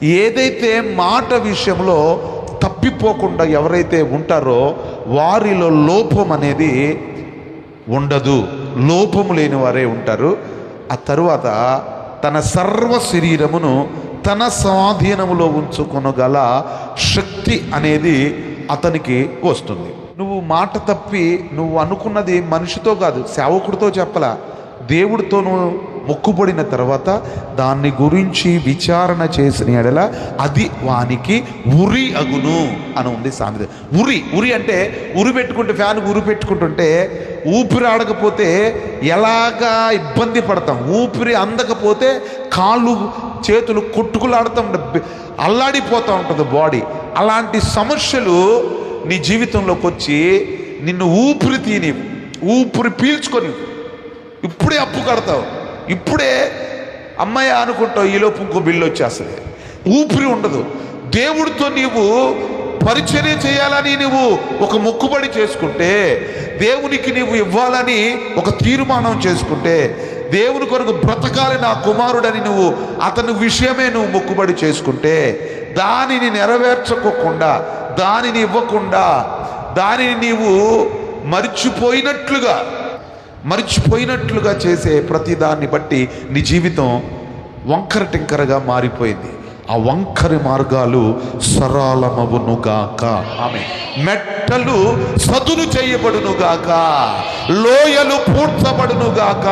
ఏదైతే మాట విషయంలో తప్పిపోకుండా ఎవరైతే ఉంటారో వారిలో లోపం అనేది ఉండదు, లోపము లేని వారే ఉంటారు. ఆ తరువాత తన సర్వ శరీరమును తన స్వాధీనములో ఉంచుకొనగల శక్తి అనేది అతనికి వస్తుంది. నువ్వు మాట తప్పి నువ్వు అనుకున్నది మనిషితో కాదు, సేవకుడితో చెప్పలా, దేవుడితో నువ్వు మొక్కుబడిన తర్వాత దాన్ని గురించి విచారణ చేసిన ఎడల అది వానికి ఉరి అగును అని ఉంది సామెత. ఉరి అంటే ఉరి పెట్టుకుంటే, ఫ్యాన్కి ఉరి పెట్టుకుంటుంటే ఊపిరి ఆడకపోతే ఎలాగా ఇబ్బంది పడతాం, ఊపిరి అందకపోతే కాళ్ళు చేతులు కొట్టుకులాడుతూ ఉంటుంది, అల్లాడిపోతూ ఉంటుంది బాడీ. అలాంటి సమస్యలు నీ జీవితంలోకి వచ్చి నిన్ను ఊపిరి తీనివు, ఊపిరి పీల్చుకొని ఇప్పుడే అప్పు కడతావు, ఇప్పుడే అమ్మాయి అనుకుంటావు, ఈలోపు ఇంకో బిల్లు వచ్చేస్తుంది, ఊపిరి ఉండదు. దేవుడితో నీవు పరిచర్య చేయాలని నువ్వు ఒక మొక్కుబడి చేసుకుంటే, దేవునికి నీవు ఇవ్వాలని ఒక తీర్మానం చేసుకుంటే, దేవుని కొరకు బ్రతకాలి నా కుమారుడని నువ్వు అతని విషయమే నువ్వు మొక్కుబడి చేసుకుంటే, దానిని నెరవేర్చుకోకుండా, దానిని ఇవ్వకుండా, దానిని నీవు మర్చిపోయినట్లుగా చేసే ప్రతి దాన్ని బట్టి నీ జీవితం వంకర టింకరగా మారిపోయింది. ఆ వంకరి మార్గాలు సరళమవునుగాక, ఆమె మెట్టలు సదును చేయబడునుగాక, లోయలు పూడ్చబడునుగాక.